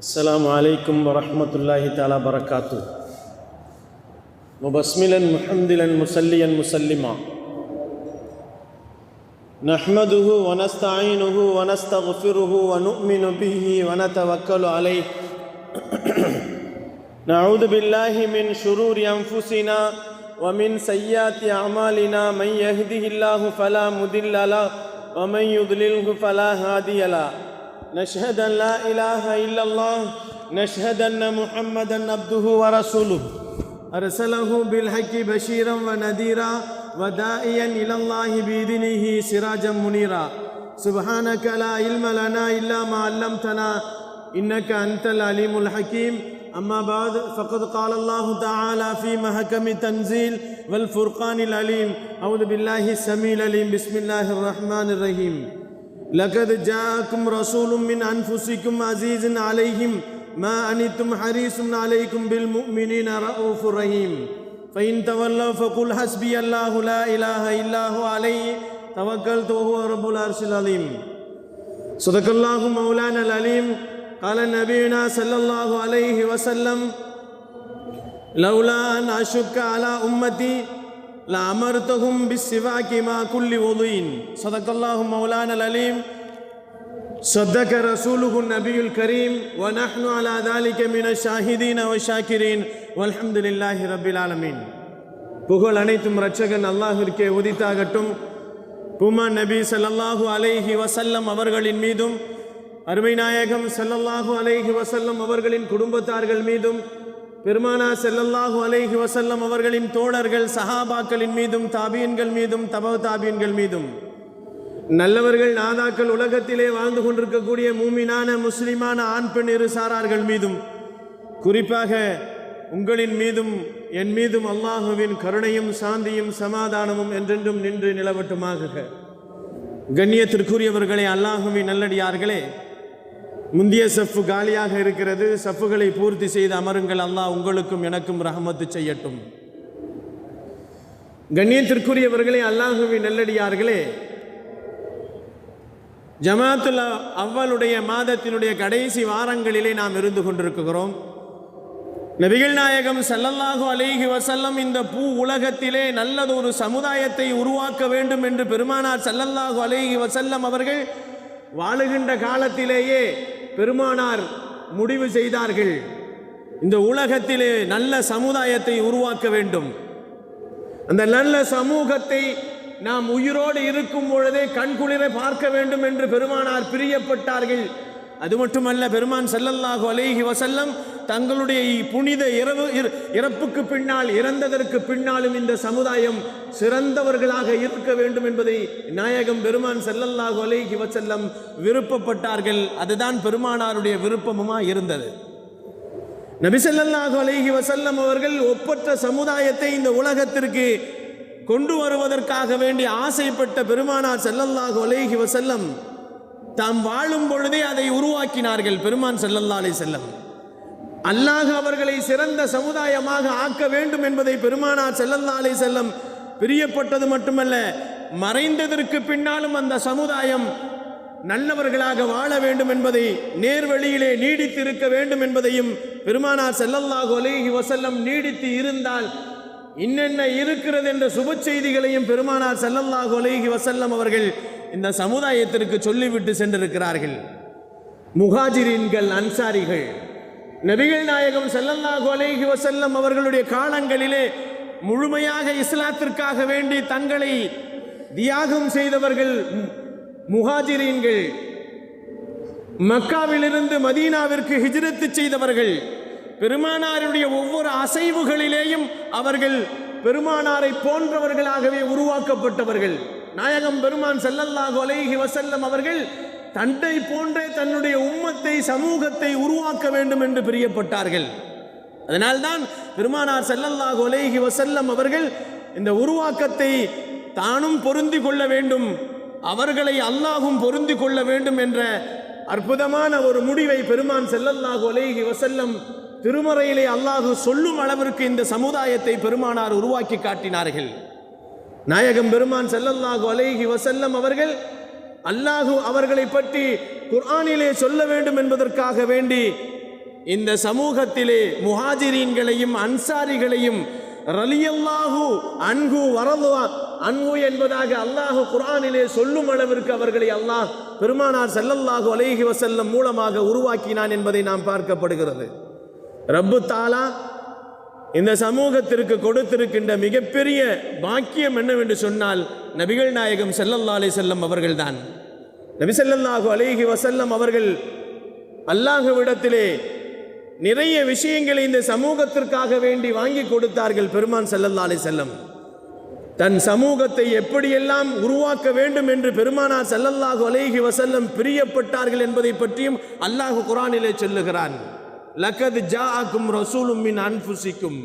السلام عليكم ورحمة الله تعالى وبركاته. مبسملا محمدلا مسليا مسلما نحمده ونستعينه ونستغفره ونؤمن به ونتوكل عليه نعوذ بالله من شرور أنفسنا ومن سيئات أعمالنا من يهده الله فلا مضل له ومن يضلله فلا هادي له نشهد أن لا إله إلا الله نشهد أن محمدا عبده ورسوله أرسله بالحق بشيرا ونذيرا وداعيا إلى الله بإذنه سراجا منيرا سبحانك لا علم لنا إلا ما علمتنا إنك أنت العليم الحكيم. أما بعد فقد قال الله تعالى في محكم تنزيل والفرقان العليم. أعوذ بالله السميع العليم. بسم الله الرحمن الرحيم. لقد جاءكم رسول من أنفسكم عزيز عليهم ما أنتم حريص عليكم بالمؤمنين رؤوف رحيم. فإن تولوا فقل حسبي الله لا إله إلا هو عليه توكلت وهو رب العرش العظيم. صدق الله مولانا العليم. قال نبينا صلى الله عليه وسلم لولا أن أشك على أمتي لأمرتهم بالسواك مع كل وضوء. صدق الله مولانا العليم. صدق رسوله النبي الكريم ونحن على ذلك من الشاهدين والشاكرين والحمد لله رب العالمين. புகழ் அனைத்தும் இரட்சகன் அல்லாஹ்விற்கே உரித்தாகட்டும். பூமா நபி ஸல்லல்லாஹு அலைஹி வஸல்லம் அவர்களின் மீதும் அருமை நாயகம் ஸல்லல்லாஹு அலைஹி வஸல்லம் அவர்களின் குடும்பத்தார்கள் மீதும் பெருமானா ஸல்லல்லாஹு அலைஹி வஸல்லம் அவர்களின் தோழர்கள் சஹாபாக்களின் மீதும் தாபியன்கள் மீதும் தபவு தாபியன்கள் மீதும் நல்லவர்கள் நாதாக்கள் உலகத்திலே வாழ்ந்து கொண்டிருக்கக்கூடிய மூமினான முஸ்லிமான ஆண் பெண் இரு சாரார்கள் மீதும் குறிப்பாக உங்களின் மீதும் என் மீதும் அல்லாஹுவின் கருணையும் சாந்தியும் சமாதானமும் என்றென்றும் நின்று நிலவட்டுமாக. கண்ணியத்திற்குரியவர்களே, அல்லாஹுவின் நல்லடியார்களே, முந்திய சஃப்பு காலியாக இருக்கிறது. சஃப்புகளை பூர்த்தி செய்து அமருங்கள். அல்லாஹ் உங்களுக்கும் எனக்கும் ரஹமத்து செய்யட்டும். கண்ணியத்திற்குரியவர்களே, அல்லாஹுவின் நல்லடியார்களே, ஜமாத்துல் அவ்வளுடைய மாதத்தினுடைய கடைசி வாரங்களிலே நாம் இருந்து கொண்டிருக்கிறோம். நபிகள் நாயகம் ஸல்லல்லாஹு அலைஹி வஸல்லம் இந்த பூ உலகத்திலே நல்லதொரு சமுதாயத்தை உருவாக்க வேண்டும் என்று பெருமானார் ஸல்லல்லாஹு அலைஹி வஸல்லம் அவர்கள் வாழுகின்ற காலத்திலேயே பெருமானார் முடிவு செய்தார்கள். இந்த உலகத்திலே நல்ல சமுதாயத்தை உருவாக்க வேண்டும். அந்த நல்ல சமூகத்தை நாம் உயிரோடு இருக்கும் பொழுதே கண்குளிர பார்க்க வேண்டும் என்று பெருமானார் பிரியப்பட்டார்கள். அது மட்டுமல்ல, பெருமான் ஸல்லல்லாஹு அலைஹி வஸல்லம் தங்களுடைய புனித இறப்புக்கு பின்னால், இறந்ததற்கு பின்னாலும் இந்த சமுதாயம் சிறந்தவர்களாக இருக்க வேண்டும் என்பதை நாயகம் பெருமான் ஸல்லல்லாஹு அலைஹி வஸல்லம் விருப்பப்பட்டார்கள். அதுதான் பெருமானாருடைய விருப்பமுமா இருந்தது. நபி ஸல்லல்லாஹு அலைஹி வஸல்லம் அவர்கள் ஒப்பற்ற சமுதாயத்தை இந்த உலகத்திற்கு கொண்டு வருவதற்காக வேண்டி ஆசைப்பட்ட பெருமானார் ஸல்லல்லாஹு அலைஹி வஸல்லம் தாம் வாழும் பொழுதே அதை உருவாக்கினார்கள். பெருமான் ஸல்லல்லாஹு அலைஹி வஸல்லம் அல்லாஹ் அவர்களை சிறந்த சமுதாயமாக ஆக்க வேண்டும் என்பதை பெருமானார் ஸல்லல்லாஹு அலைஹி வஸல்லம் பிரியப்பட்டது மட்டுமல்ல, மறைந்ததற்கு பின்னாலும் அந்த சமுதாயம் நல்லவர்களாக வாழ வேண்டும் என்பதை, நேர்வழியிலே நீடித்திருக்க வேண்டும் என்பதையும் பெருமானார் ஸல்லல்லாஹு அலைஹி வஸல்லம் நீடித்து இருந்தால் இன்னென்ன இருக்கிறது என்ற சுப செய்திகளையும் பெருமானார் ஸல்லல்லாஹு அலைஹி வஸல்லம் அவர்கள் இந்த சமுதாயத்திற்கு சொல்லிவிட்டு சென்றிருக்கிறார்கள். முஹாஜிரீன்கள், அன்சாரிகள், நபிகள் நாயகம் ஸல்லல்லாஹு அலைஹி வஸல்லம் அவர்களுடைய காலங்களிலே முழுமையாக இஸ்லாத்திற்காக வேண்டி தங்களை தியாகம் செய்தவர்கள் முஹாஜிரீன்கள். மக்காவிலிருந்து மதீனாவிற்கு ஹிஜ்ரத் செய்தவர்கள். பெருமானாருடைய ஒவ்வொரு அசைவுகளிலேயும் அவர்கள் பெருமானாரை போன்றவர்களாகவே உருவாக்கப்பட்டவர்கள். நாயகம் பெருமான் ஸல்லல்லாஹு அலைஹி வஸல்லம் அவர்கள் தன்னை போன்றே தன்னுடைய உம்மத்தை, சமூகத்தை உருவாக்க வேண்டும் என்று பிரியப்பட்டார்கள். அதனால்தான் பெருமானார் ஸல்லல்லாஹு அலைஹி வஸல்லம் அவர்கள் இந்த உருவாக்கத்தை தானும் பொருந்தி கொள்ள வேண்டும், அவர்களை அல்லாஹும் பொருந்தி கொள்ள வேண்டும் என்ற அற்புதமான ஒரு முடிவை பெருமான் ஸல்லல்லாஹு அலைஹி வஸல்லம் திருமறையிலே அல்லாஹு சொல்லும் அளவிற்கு இந்த சமுதாயத்தை பெருமானார் உருவாக்கி காட்டினார்கள். நாயகம் பெருமான் ஸல்லல்லாஹு அலைஹி வஸல்லம் அவர்கள் அல்லாஹு அவர்களை பற்றி குர்ஆனிலே சொல்ல வேண்டும் என்பதற்காக வேண்டி இந்த சமூகத்திலே முஹாஜிரீன்களையும் அன்சாரிகளையும் ரலியல்லாஹு அன்ஹு வரதுவா அன்ஹு என்பதாக அல்லாஹ் குர்ஆனிலே சொல்லும் அளவிற்கு அவர்களை அல்லாஹ் பெருமானார் ஸல்லல்லாஹு அலைஹி வஸல்லம் மூலமாக உருவாக்கினான் என்பதை நாம் பார்க்கப்படுகிறது. ரப்பு தஆலா இந்த சமூகத்திற்கு கொடுத்திருக்கின்ற மிகப்பெரிய பாக்கியம் என்னவென்று சொன்னால் நபிகள் நாயகம் ஸல்லல்லாஹு அலைஹி வஸல்லம் அவர்கள்தான். நபி ஸல்லல்லாஹு அலைஹி வஸல்லம் அவர்கள் அல்லாஹ்விடத்திலே நிறைய விஷயங்களை இந்த சமூகத்திற்காக வேண்டி வாங்கி கொடுத்தார்கள். பெருமான் ஸல்லல்லாஹு அலைஹி வஸல்லம் தன் சமூகத்தை எப்படியெல்லாம் உருவாக்க வேண்டும் என்று பெருமானார் ஸல்லல்லாஹு அலைஹி வஸல்லம் பிரியப்பட்டார்கள் என்பதை பற்றியும் அல்லாஹ் குர்ஆனிலே சொல்லுகிறான். லகத் ஜாஅக்கும் ரசூலும் மின் அன்ஃபுசிக்கும்,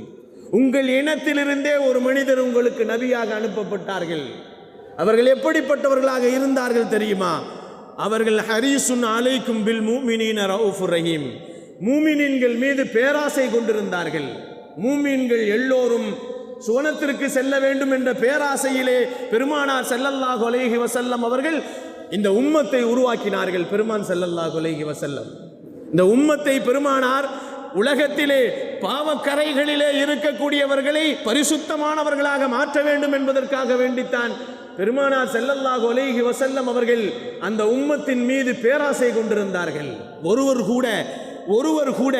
உங்கள் இனத்திலிருந்தே ஒரு மனிதர் உங்களுக்கு நபியாக அனுப்பப்பட்டார்கள். அவர்கள் எப்படிப்பட்டவர்களாக இருந்தார்கள் தெரியுமா? அவர்கள் ஹரீசுன் அலைக்கும் பில் முஃமினீன ரவுஃபுர் ரஹீம், மூமினீன்கள் மீது பேராசை கொண்டிருந்தார்கள். மூமின்கள் எல்லோரும் சுவனத்திற்கு செல்ல வேண்டும் என்ற பேராசையிலே பெருமானார் ஸல்லல்லாஹு அலைஹி வஸல்லம் அவர்கள் இந்த உம்மத்தை உருவாக்கினார்கள். பெருமான் ஸல்லல்லாஹு அலைஹி வஸல்லம் இந்த உம்மத்தை பெருமானார் உலகத்திலே பாவக்கரைகளிலே இருக்கக்கூடியவர்களை பரிசுத்தமானவர்களாக மாற்ற வேண்டும் என்பதற்காக வேண்டித்தான் பெருமானார் ஸல்லல்லாஹு அலைஹி வஸல்லம் அவர்கள் அந்த உம்மத்தின் மீது பேராசை கொண்டிருந்தார்கள். ஒருவர் கூட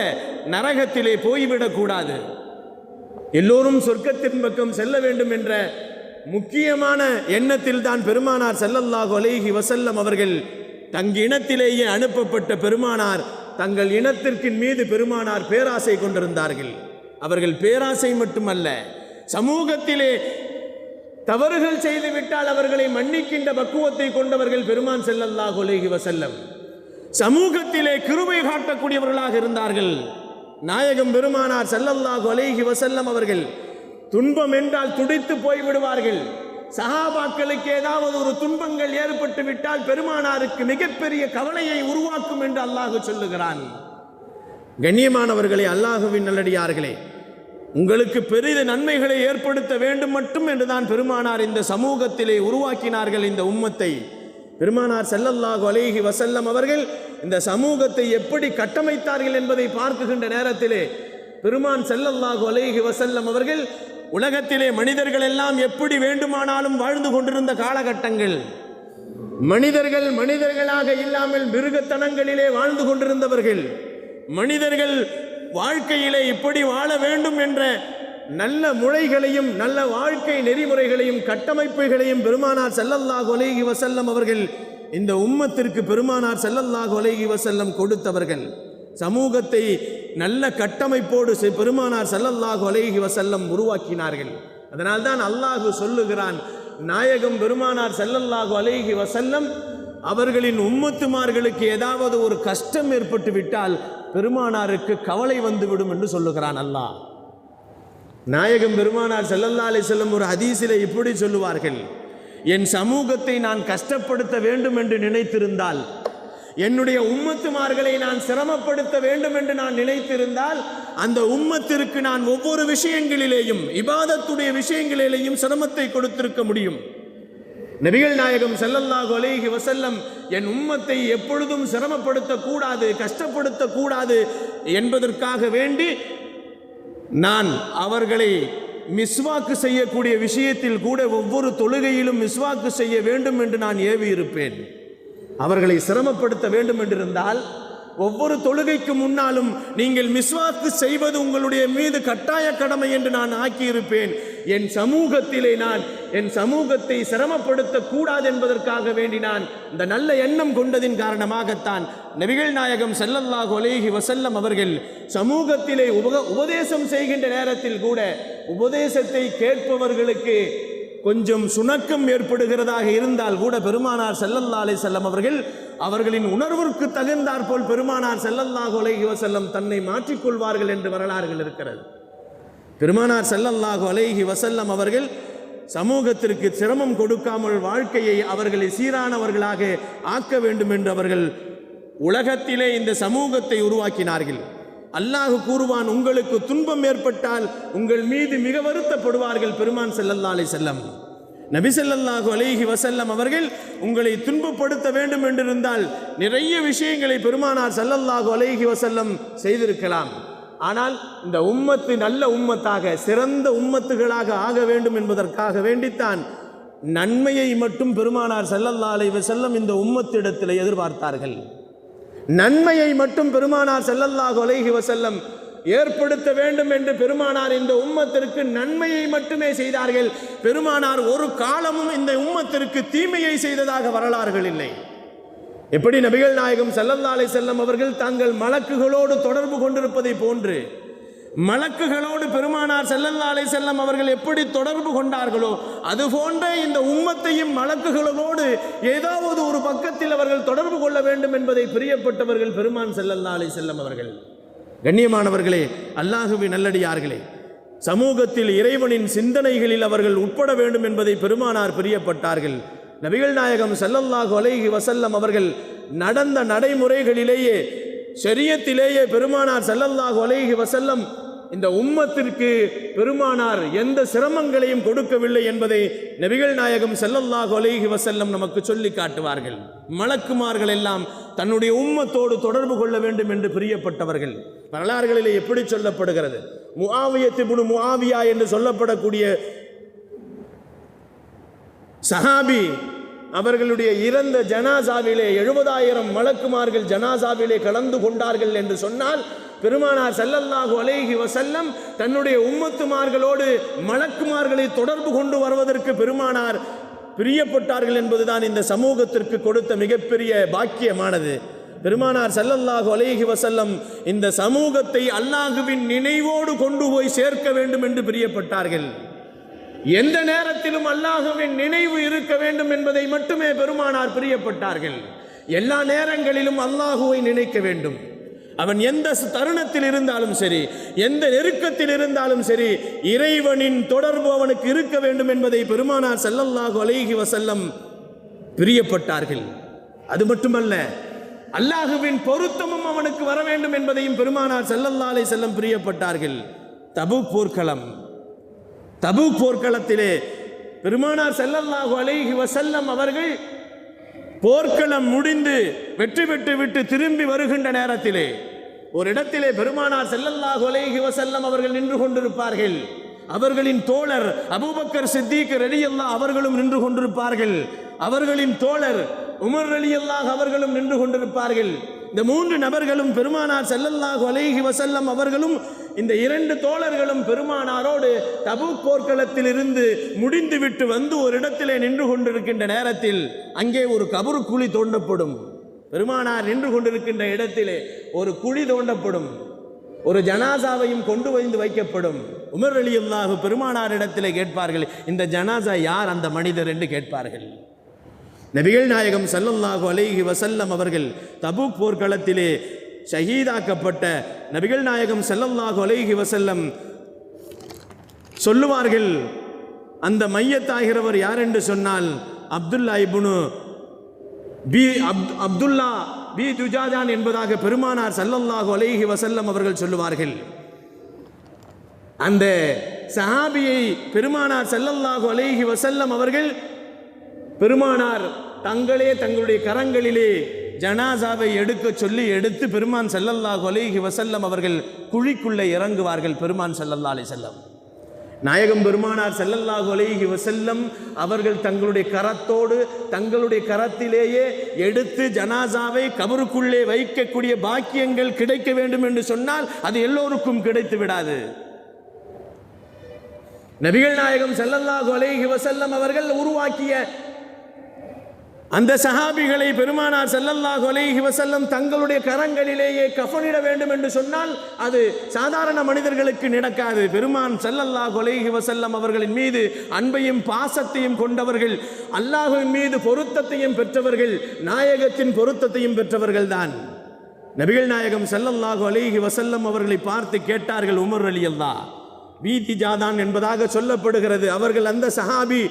நரகத்திலே போய்விடக்கூடாது, எல்லோரும் சொர்க்கத்தின் பக்கம் செல்ல வேண்டும் என்ற முக்கியமான எண்ணத்தில் தான் பெருமானார் ஸல்லல்லாஹு அலைஹி வஸல்லம் அவர்கள் தங்கினத்திலேயே அனுப்பப்பட்ட பெருமானார் தங்கள் இனத்திற்கின் மீது பெருமானார் பேராசை கொண்டிருந்தார்கள். அவர்கள் பேராசை மட்டுமல்ல, சமூகத்திலே தவறுகள் செய்துவிட்டால் அவர்களை மன்னிக்கின்ற பக்குவத்தை கொண்டவர்கள் பெருமான் ஸல்லல்லாஹு அலைஹி வஸல்லம். சமூகத்திலே கிருபை காட்டக்கூடியவர்களாக இருந்தார்கள். நாயகம் பெருமானார் ஸல்லல்லாஹு அலைஹி வஸல்லம் அவர்கள் துன்பம் என்றால் துடித்து போய்விடுவார்கள். சஹாபாக்களுக்கு ஏதாவது ஒரு துன்பங்கள் ஏற்பட்டு விட்டால் பெருமானாருக்கு மிகப்பெரிய கவலையை உருவாக்கும் என்று அல்லாஹ் சொல்லுகிறான். கண்ணியமானவர்களே, அல்லாஹுவின் நல்லடியார்களே, உங்களுக்கு பெரிய நன்மைகளை ஏற்படுத்த வேண்டும் மட்டும் என்றுதான் பெருமானார் இந்த சமூகத்திலே உருவாக்கினார்கள் இந்த உம்மத்தை. பெருமானார் ஸல்லல்லாஹு அலைஹி வஸல்லம் அவர்கள் இந்த சமூகத்தை எப்படி கட்டமைத்தார்கள் என்பதை பார்க்குகின்ற நேரத்திலே பெருமான் ஸல்லல்லாஹு அலைஹி வஸல்லம் அவர்கள் உலகத்திலே மனிதர்கள் எல்லாம் எப்படி வேண்டுமானாலும் வாழ்ந்து கொண்டிருந்த காலகட்டங்கள், மனிதர்கள் மனிதர்களாக இல்லாமல் மிருகத்தனங்களிலே வாழ்ந்து கொண்டிருந்தவர்கள், மனிதர்கள் வாழ்க்கையிலே இப்படி வாழ வேண்டும் என்ற நல்ல முறைகளையும் நல்ல வாழ்க்கை நெறிமுறைகளையும் கட்டமைப்புகளையும் பெருமானார் ஸல்லல்லாஹு அலைஹி வஸல்லம் அவர்கள் இந்த உம்மத்திற்கு பெருமானார் ஸல்லல்லாஹு அலைஹி வஸல்லம் கொடுத்தவர்கள். சமூகத்தை நல்ல கட்டமைப்போடு பெருமானார் ஸல்லல்லாஹு அலைஹி வஸல்லம் உருவாக்கினார்கள். அதனால்தான் அல்லாஹ் சொல்லுகிறான், நாயகம் பெருமானார் ஸல்லல்லாஹு அலைஹி வஸல்லம் அவர்களின் உம்மத்துமார்களுக்கு ஏதாவது ஒரு கஷ்டம் ஏற்பட்டு விட்டால் பெருமானாருக்கு கவலை வந்துவிடும் என்று சொல்லுகிறான் அல்லாஹ். நாயகம் பெருமானார் ஸல்லல்லாஹு அலைஹி வஸல்லம் ஒரு ஹதீஸிலே இப்படி சொல்லுவார்கள், என் சமூகத்தை நான் கஷ்டப்படுத்த வேண்டும் என்று நினைத்திருந்தால், என்னுடைய உம்மத்துமார்களை நான் சிரமப்படுத்த வேண்டும் என்று நான் நினைத்திருந்தால், அந்த உம்மத்திற்கு நான் ஒவ்வொரு விஷயங்களிலேயும் இபாதத்துடைய விஷயங்களிலேயும் சிரமத்தை கொடுத்திருக்க முடியும். நபிகள் நாயகம் ஸல்லல்லாஹு அலைஹி வஸல்லம் என் உம்மத்தை எப்பொழுதும் சிரமப்படுத்த கூடாது, கஷ்டப்படுத்த கூடாது என்பதற்காக வேண்டி நான் அவர்களை மிஸ்வாக்கு செய்யக்கூடிய விஷயத்தில் கூட ஒவ்வொரு தொழுகையிலும் மிஸ்வாக்கு செய்ய வேண்டும் என்று நான் ஏவி இருப்பேன். அவர்களை சிரமப்படுத்த வேண்டும் என்றிருந்தால் ஒவ்வொரு தொழுகைக்கு முன்னாலும் நீங்கள் மிஸ்வாக்கு செய்வது உங்களுடைய மீது கட்டாய கடமை என்று நான் ஆக்கியிருப்பேன். என் சமூகத்திலே நான் என் சமூகத்தை சிரமப்படுத்த கூடாது என்பதற்காக வேண்டி நான் இந்த நல்ல எண்ணம் கொண்டதின் காரணமாகத்தான் நபிகள் நாயகம் ஸல்லல்லாஹு அலைஹி வஸல்லம் அவர்கள் சமூகத்திலே உபதேசம் செய்கின்ற நேரத்தில் கூட உபதேசத்தை கேட்பவர்களுக்கு கொஞ்சம் சுணக்கம் ஏற்படுகிறதாக இருந்தால் கூட பெருமானார் ஸல்லல்லாஹு அலைஹி வஸல்லம் அவர்களின் உணர்விற்கு தகுந்தாற்போல் பெருமானார் ஸல்லல்லாஹு அலைஹி வஸல்லம் தன்னை மாற்றிக்கொள்வார்கள் என்று வரலாறுகள் இருக்கிறது. பெருமானார் ஸல்லல்லாஹு அலைஹி வஸல்லம் அவர்கள் சமூகத்திற்கு சிரமம் கொடுக்காமல் வாழ்க்கையை அவர்களை சீரானவர்களாக ஆக்க வேண்டும் என்று அவர்கள் உலகத்திலே இந்த சமூகத்தை உருவாக்கினார்கள். அல்லாஹ் கூறுவான், உங்களுக்கு துன்பம் ஏற்பட்டால் உங்கள் மீது மிக வருத்தப்படுவார்கள் பெருமான் ஸல்லல்லாஹு அலைஹி வஸல்லம். நபி ஸல்லல்லாஹு அலைஹி வஸல்லம் அவர்கள் உங்களை துன்பப்படுத்த வேண்டும் என்றிருந்தால் நிறைய விஷயங்களை பெருமானார் ஸல்லல்லாஹு அலைஹி வஸல்லம் செய்திருக்கலாம். ஆனால் இந்த உம்மத்து நல்ல உம்மத்தாக சிறந்த உம்மத்துகளாக ஆக வேண்டும் என்பதற்காக வேண்டித்தான் நன்மையை மட்டும் பெருமானார் ஸல்லல்லாஹு அலைஹி வஸல்லம் இந்த உம்மத்திடத்தில் எதிர்பார்த்தார்கள். நன்மையை மட்டும் பெருமானார் ஸல்லல்லாஹு அலைஹி வஸல்லம் ஏற்படுத்த வேண்டும் என்று பெருமானார் இந்த உம்மத்திற்கு நன்மையை மட்டுமே செய்தார்கள். பெருமானார் ஒரு காலமும் இந்த உம்மத்திற்கு தீமையை செய்ததாக வரலாறுகள் இல்லை. எப்படி நபிகள் நாயகம் ஸல்லல்லாஹு அலைஹி வஸல்லம் அவர்கள் தங்கள் மலக்குகளோடு தொடர்பு கொண்டிருப்பதை போன்று மலக்குகளோடு பெருமானார் ஸல்லல்லாஹு அலைஹி வஸல்லம் அவர்கள் எப்படி தொடர்பு கொண்டார்களோ அதுபோன்ற இந்த உம்மத்தையும் மலக்குகளோடு ஏதாவது ஒரு பக்கத்தில் அவர்கள் தொடர்பு கொள்ள வேண்டும் என்பதை பிரியப்பட்டவர்கள் பெருமான் ஸல்லல்லாஹு அலைஹி வஸல்லம் அவர்கள். கண்ணியமானவர்களே, அல்லாஹுவின் நல்லடியார்களே, சமூகத்தில் இறைவனின் சிந்தனைகளில் அவர்கள் உட்பட வேண்டும் என்பதை பெருமானார் பிரியப்பட்டார்கள். நபிகள் நாயகம் ஸல்லல்லாஹு அலைஹி வஸல்லம் அவர்கள் நடந்த நடைமுறைகளிலேயே ஷரியத்திலேயே பெருமானார் ஸல்லல்லாஹு அலைஹி வஸல்லம் இந்த உம்மத்திற்கு பெருமானார் எந்த சிரமங்களையும் கொடுக்கவில்லை என்பதை நபிகள் நாயகம் ஸல்லல்லாஹு அலைஹி வஸல்லம் நமக்கு சொல்லி காட்டுவார்கள். மலக்குமார்கள் எல்லாம் தன்னுடைய உம்மத்தோடு தொடர்பு கொள்ள வேண்டும் என்று பிரியப்பட்டவர்கள். வரலாறுகளிலே எப்படி சொல்லப்படுகிறது, முஆவியத் இப்னு முஆவியா என்று சொல்லப்படக்கூடிய சஹாபி அவர்களுடைய இறந்த ஜனாசாவிலே 70,000 மலக்குமார்கள் ஜனாசாவிலே கலந்து கொண்டார்கள் என்று சொன்னால் பெருமானார் ஸல்லல்லாஹு அலைஹி வஸல்லம் தன்னுடைய உம்மத்துமார்களோடு மலக்குமார்களை தொடர்பு கொண்டு வருவதற்கு பெருமானார் பிரியப்பட்டார்கள் என்பதுதான் இந்த சமூகத்திற்கு கொடுத்த மிகப்பெரிய பாக்கியமானது. பெருமானார் ஸல்லல்லாஹு அலைஹி வஸல்லம் இந்த சமூகத்தை அல்லாஹ்வின் நினைவோடு கொண்டு போய் சேர்க்க வேண்டும் என்று பிரியப்பட்டார்கள். எந்த நேரத்திலும் அல்லாஹ்வின் நினைவு இருக்க வேண்டும் என்பதை மட்டுமே பெருமானார் பிரியப்பட்டார்கள். எல்லா நேரங்களிலும் அல்லாஹுவை நினைக்க வேண்டும். அவன் எந்த தருணத்தில் இருந்தாலும் சரி, எந்த நெருக்கத்தில் இருந்தாலும் சரி, இறைவனின் தொடர்பு அவனுக்கு இருக்க வேண்டும் என்பதை பெருமானார் ஸல்லல்லாஹு அலைஹி வஸல்லம் பிரியப்பட்டார்கள். அது மட்டுமல்ல, அல்லாஹுவின் பொருத்தமும் அவனுக்கு வர வேண்டும் என்பதையும் பெருமானார் ஸல்லல்லாஹு அலைஹி வஸல்லம் பிரியப்பட்டார்கள். தபூக் போர்க்களத்திலே பெருமானார் ஸல்லல்லாஹு அலைஹி வஸல்லம் அவர்கள் போர்க்களம் முடிந்து வெற்றி பெற்று விட்டு திரும்பி வருகின்ற நேரத்திலே ஒரு இடத்திலே பெருமானார் ஸல்லல்லாஹு அலைஹி வஸல்லம் அவர்கள் நின்று கொண்டிருப்பார்கள். அவர்களின் தோழர் அபூபக்கர் சித்திக் ரலியல்லாஹு அவர்களும் நின்று கொண்டிருப்பார்கள். அவர்களின் தோழர் உமர் ரலியல்லாஹு அவர்களும் நின்று கொண்டிருப்பார்கள். இந்த 3 நபர்களும் பெருமானார் ஸல்லல்லாஹு அலைஹி வஸல்லம் அவர்களும் இந்த 2 தோழர்களும் பெருமானாரோடு தபூக் போர்க்களத்தில் இருந்து முடிந்துவிட்டு வந்து ஒரு இடத்திலே நின்று கொண்டிருக்கின்ற நேரத்தில் அங்கே ஒரு கபரு குழி தோண்டப்படும். பெருமானார் நின்று கொண்டிருக்கின்ற இடத்திலே ஒரு குழி தோண்டப்படும். ஒரு ஜனாசாவையும் கொண்டு வந்து வைக்கப்படும். உமர் ரலியல்லாஹு பெருமானார் இடத்திலே கேட்பார்கள், இந்த ஜனாசா யார் அந்த மனிதர் என்று கேட்பார்கள். நபிகள் நாயகம் ஸல்லல்லாஹு அலைஹி வஸல்லம் அவர்கள் தபூக் போர்க்களத்திலே ஷஹீதாக்கப்பட்ட நபிகள் நாயகம் ஸல்லல்லாஹு அலைஹி வஸல்லம் சொல்லுவார்கள், அந்த மையத்தாகிறவர் யார் என்று சொன்னால் அப்துல்லா பி துஜாஜான் என்பதாக பெருமானார் ஸல்லல்லாஹு அலைஹி வஸல்லம் அவர்கள் சொல்லுவார்கள். அந்த சஹாபியை பெருமானார் ஸல்லல்லாஹு அலைஹி வஸல்லம் அவர்கள் பெருமானார் தங்களுடைய கரங்களிலே ஜனாசாவை எடுக்க சொல்லி எடுத்து பெருமான் ஸல்லல்லாஹு அலைஹி வஸல்லம் அவர்கள் குழிக்குள்ளே இறங்குவார்கள். பெருமான் ஸல்லல்லாஹு அலைஹி வஸல்லம் நாயகம் பெருமானார் ஸல்லல்லாஹு அலைஹி வஸல்லம் அவர்கள் தங்களுடைய கரத்தோடு தங்களுடைய கரத்திலேயே எடுத்து ஜனாசாவை கபருக்குள்ளே வைக்கக்கூடிய பாக்கியங்கள் கிடைக்க வேண்டும் என்று சொன்னால் அது எல்லோருக்கும் கிடைத்து விடாது. நபிகள் நாயகம் ஸல்லல்லாஹு அலைஹி வஸல்லம் அவர்கள் உருவாக்கிய அந்த சஹாபிகளை பெருமானார் ஸல்லல்லாஹு அலைஹி வஸல்லம் தங்களுடைய கரங்களிலேயே கஃனிட வேண்டும் என்று சொன்னால் அது சாதாரண மனிதர்களுக்கு நடக்காது. பெருமான் ஸல்லல்லாஹு அலைஹி வஸல்லம் அவர்களின் மீது அன்பையும் பாசத்தையும் கொண்டவர்கள், அல்லாஹ்வின் மீது பொருத்தத்தையும் பெற்றவர்கள், நாயகத்தின் பொருத்தத்தையும் பெற்றவர்கள் தான். நபிகள் நாயகம் ஸல்லல்லாஹு அலைஹி வஸல்லம் அவர்களை பார்த்து கேட்டார்கள் உமர் ரலியல்லாஹு வீதி ஜாதான் என்பதாக சொல்லப்படுகிறது. அவர்கள் அந்த சஹாபி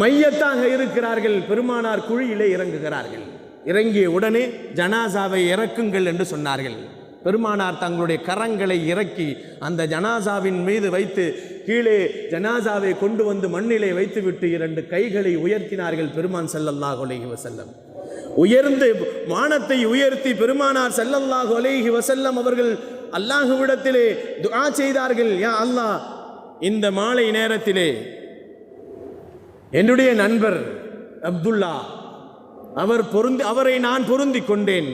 மையத்தாக இருக்கிறார்கள். பெருமானார் குழியிலே இறங்குகிறார்கள். இறங்கிய உடனே ஜனாசாவை இறக்குங்கள் என்று சொன்னார்கள். பெருமானார் தங்களுடைய கரங்களை இறக்கி அந்த ஜனாசாவின் மீது வைத்து கீழே ஜனாசாவை கொண்டு வந்து மண்ணிலே வைத்துவிட்டு 2 கைகளை உயர்த்தினார்கள் பெருமான் ஸல்லல்லாஹு அலைஹி வஸல்லம். உயர்ந்து வானத்தை உயர்த்தி பெருமானார் ஸல்லல்லாஹு அலைஹி வஸல்லம் அவர்கள் அல்லாஹ்விடத்திலே துஆ செய்தார்கள். யா அல்லாஹ், இந்த மாலை நேரத்திலே என்னுடைய நண்பர் அப்துல்லா அவரை நான் பொருந்திக் கொண்டேன்.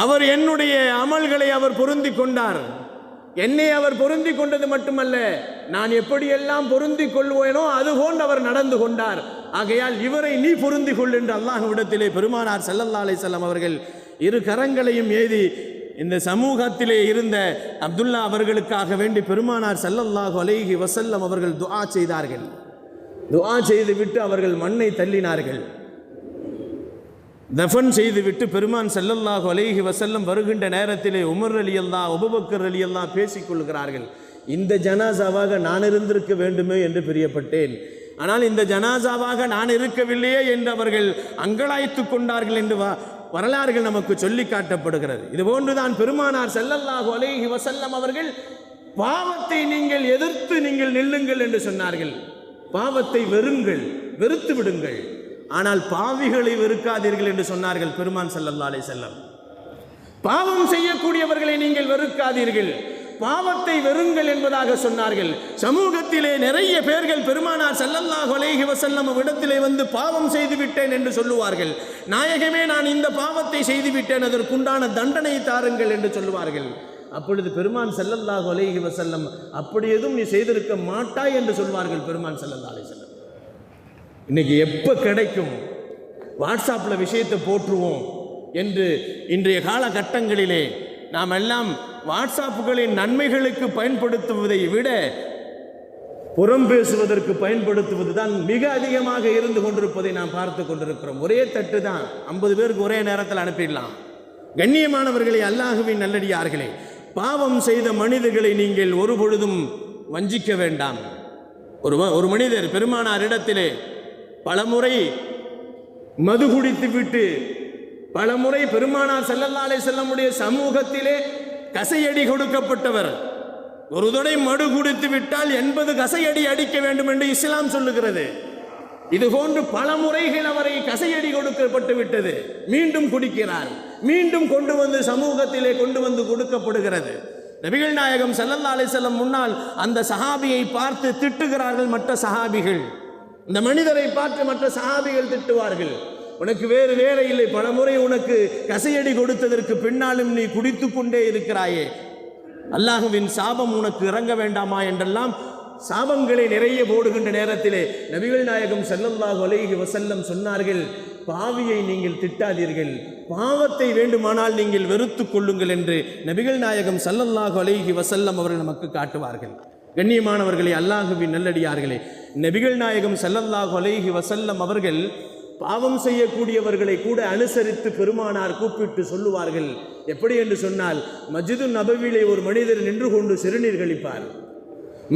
அவர் என்னுடைய அமல்களை அவர் பொருந்திக் கொண்டார். என்னை அவர் பொருந்திக் கொண்டது மட்டுமல்ல, நான் எப்படியெல்லாம் பொருந்திக் கொள்வேனோ அதுபோன்று அவர் நடந்து கொண்டார். ஆகையால் இவரை நீ பொருந்திக் கொள் என்று அல்லாஹ்விடத்திலே பெருமானார் ஸல்லல்லாஹு அலைஹி வஸல்லம் அவர்கள் 2 கரங்களையும் ஏந்தி இந்த சமூகத்திலே இருந்த அப்துல்லா அவர்களுக்காக வேண்டி பெருமானார் ஸல்லல்லாஹு அலைஹி வஸல்லம் அவர்கள் துஆ செய்தார்கள். துஆ செய்துவிட்டு அவர்கள் மண்ணை தள்ளினார்கள். தஃபன் செய்துவிட்டு பெருமான் ஸல்லல்லாஹு அலைஹி வஸல்லம் வருகின்ற நேரத்திலே உமர் ரலியல்லாஹு அபூபக்கர் ரலியல்லாஹு பேசிக்கொள்கிறார்கள். இந்த ஜனாசாவாக நான் இருந்திருக்க வேண்டுமே என்று பிரியப்பட்டேன், ஆனால் இந்த ஜனாசாவாக நான் இருக்கவில்லையே என்று அவர்கள் அங்கலாய்த்து கொண்டார்கள் என்று வரலாறுகள் நமக்கு சொல்லி காட்டப்படுகிறது. இதுபோன்றுதான் பெருமானார் ஸல்லல்லாஹு அலைஹி வஸல்லம் அவர்கள் பாவத்தை நீங்கள் எதிர்த்து நீங்கள் நில்லுங்கள் என்று சொன்னார்கள். பாவத்தை வெறுத்து விடுங்கள், ஆனால் பாவிகளை வெறுக்காதீர்கள் என்று சொன்னார்கள் பெருமான் ஸல்லல்லாஹு அலைஹி வஸல்லம். பாவம் செய்யக்கூடியவர்களை நீங்கள் வெறுக்காதீர்கள், பாவத்தை வெறுங்கள் என்பதாக சொன்னார்கள். சமூகத்திலே நிறைய பேர்கள் பெருமானார் ஸல்லல்லாஹு அலைஹி வஸல்லம் இடத்திலே வந்து பாவம் செய்து விட்டேன் என்று சொல்லுவார்கள். நாயகமே, நான் இந்த பாவத்தை செய்து விட்டேன், அதற்குண்டான தண்டனை தாருங்கள் என்று சொல்லுவார்கள். அப்பொழுது பெருமான் ஸல்லல்லாஹு அலைஹி வஸல்லம், அப்படி எதுவும் நீ செய்திருக்க மாட்டாய் என்று சொல்வார்கள் பெருமான் ஸல்லல்லாஹு அலைஹி வஸல்லம். இன்னைக்கு எப்போ கிடைக்கும் வாட்ஸ்அப்பில் விஷயத்தை போற்றுவோம் என்று இன்றைய காலகட்டங்களிலே நாம் எல்லாம் வாட்ஸ்அப்புகளின் நன்மைகளுக்கு பயன்படுத்துவதை விட புறம் பேசுவதற்கு பயன்படுத்துவது தான் மிக அதிகமாக இருந்து கொண்டிருப்பதை நாம் பார்த்து கொண்டிருக்கிறோம். ஒரே தட்டு தான் 50 பேருக்கு ஒரே நேரத்தில் அனுப்பிடலாம். கண்ணியமானவர்களே, அல்லாஹ்வின் நல்லடியார்களே, பாவம் செய்த மனிதர்களை நீங்கள் ஒரு பொழுதும் வஞ்சிக்க வேண்டாம். ஒரு மனிதர் பெருமானாரிடத்திலே பலமுறை மது குடித்து விட்டு பலமுறை பெருமானார் ஸல்லல்லாஹு அலைஹி வஸல்லமுடைய சமூகத்திலே கசையடி கொடுக்கப்பட்டவர். ஒரு தடவை மது குடித்து விட்டால் 80 கசையடி அடிக்க வேண்டும் என்று இஸ்லாம் சொல்லுகிறது. இது போன்று பல முறைகள் அவரை கசையடி கொடுக்கப்பட்டு விட்டது. மீண்டும் குடிக்கிறார், மீண்டும் கொண்டு வந்து சமூகத்திலே கொண்டு வந்து கொடுக்கப்படுகிறது. நபிகள் நாயகம் ஸல்லல்லாஹு அலைஹி வஸல்லம் முன்னால் அந்த சஹாபியை பார்த்து திட்டுகிறார்கள் மற்ற சஹாபிகள். இந்த மனிதரை பார்த்து மற்ற சஹாபிகள் திட்டுவார்கள், உனக்கு வேறு வேலை இல்லை, பலமுறை உனக்கு கசையடி கொடுத்ததற்கு பின்னாலும் நீ குடித்து கொண்டே இருக்கிறாயே, அல்லாஹ்வின் சாபம் உனக்கு இறங்க வேண்டாமா என்றெல்லாம் சாபங்களை நிறைய போடுகின்ற நேரத்திலே நபிகள் நாயகம் ஸல்லல்லாஹு அலைஹி வஸல்லம் சொன்னார்கள், பாவியை நீங்கள் திட்டாதீர்கள், பாவத்தை வேண்டுமானால் நீங்கள் வெறுத்து கொள்ளுங்கள் என்று நபிகள் நாயகம் ஸல்லல்லாஹு அலைஹி வஸல்லம் அவர்கள் நமக்கு காட்டுவார்கள். கண்ணியமானவர்களே, அல்லாஹ்வின் நல்லடியார்களே, நபிகள் நாயகம் ஸல்லல்லாஹு அலைஹி வஸல்லம் அவர்கள் பாவம் செய்யக்கூடியவர்களை கூட அனுசரித்து பெருமானார் கூப்பிட்டு சொல்லுவார்கள். எப்படி என்று சொன்னால், மஸ்ஜிது நபவியிலே ஒரு மனிதர் நின்று கொண்டு சிறுநீர் கழிப்பார்.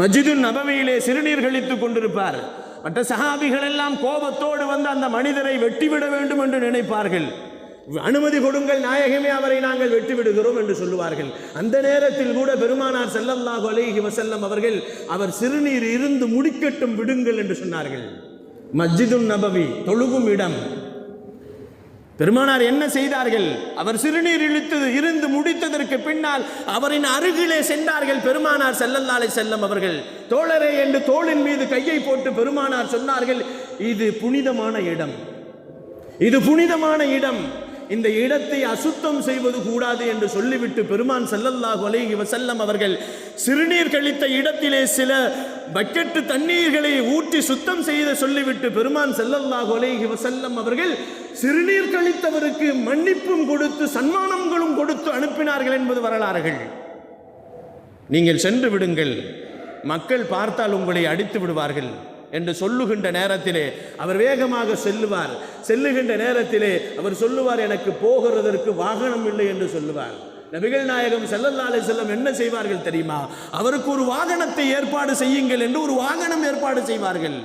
மஸ்ஜிது நபவியிலே சிறுநீர் கழித்துக் கொண்டிருப்பார். மற்ற சஹாபிகள் எல்லாம் கோபத்தோடு வந்து அந்த மனிதரை வெட்டிவிட வேண்டும் என்று நினைப்பார்கள். அனுமதி கொடுங்கள் நாயகமே, அவரை நாங்கள் வெட்டி விடுகிறோம் என்று சொல்லுவார்கள். அந்த நேரத்தில் கூட பெருமானார் ஸல்லல்லாஹு அலைஹி வஸல்லம் அவர்கள் அவர் சிறுநீர் இருந்து முடிக்கட்டும் விடுங்கள் என்று சொன்னார்கள். மஸ்ஜிது நபவி தொழுகும் இடம். பெருமானார் என்ன செய்தார்கள்? அவர் சிறுநீர் இருந்து முடித்ததற்கு பின்னால் அவரின் அருகிலே சென்றார்கள். பெருமானார் ஸல்லல்லாஹு அலைஹி வஸல்லம் அவர்கள் தோழரே என்று தோளின் மீது கையை போட்டு பெருமானார் சொன்னார்கள், இது புனிதமான இடம், இது புனிதமான இடம், இந்த இடத்தை அசுத்தம் செய்வது கூடாது என்று சொல்லிவிட்டு பெருமான் ஸல்லல்லாஹு அலைஹி வஸல்லம் அவர்கள் சிறுநீர் கழித்த இடத்திலே சில பக்கெட்டு தண்ணீர்களை ஊற்றி சுத்தம் செய்து சொல்லிவிட்டு பெருமான் ஸல்லல்லாஹு அலைஹி வஸல்லம் அவர்கள் சிறுநீர் கழித்தவருக்கு மன்னிப்பும் கொடுத்து சன்மானங்களும் கொடுத்து அனுப்பினார்கள் என்பது வரலாறுகள். நீங்கள் சென்று விடுங்கள், மக்கள் பார்த்தால் உங்களை அடித்து விடுவார்கள் என்று சொல்லுகின்ற நேரத்திலே அவர் வேகமாக செல்லுவார். செல்லுகின்ற நேரத்திலே அவர் சொல்லுவார், எனக்கு போகிறதற்கு வாகனம் இல்லை என்று சொல்லுவார். நபிகள் நாயகம் ஸல்லல்லாஹு அலைஹி வஸல்லம் என்ன செய்வார்கள் தெரியுமா? அவருக்கு ஒரு வாகனத்தை ஏற்பாடு செய்யுங்கள் என்று ஒரு வாகனம் ஏற்பாடு செய்வார்கள்.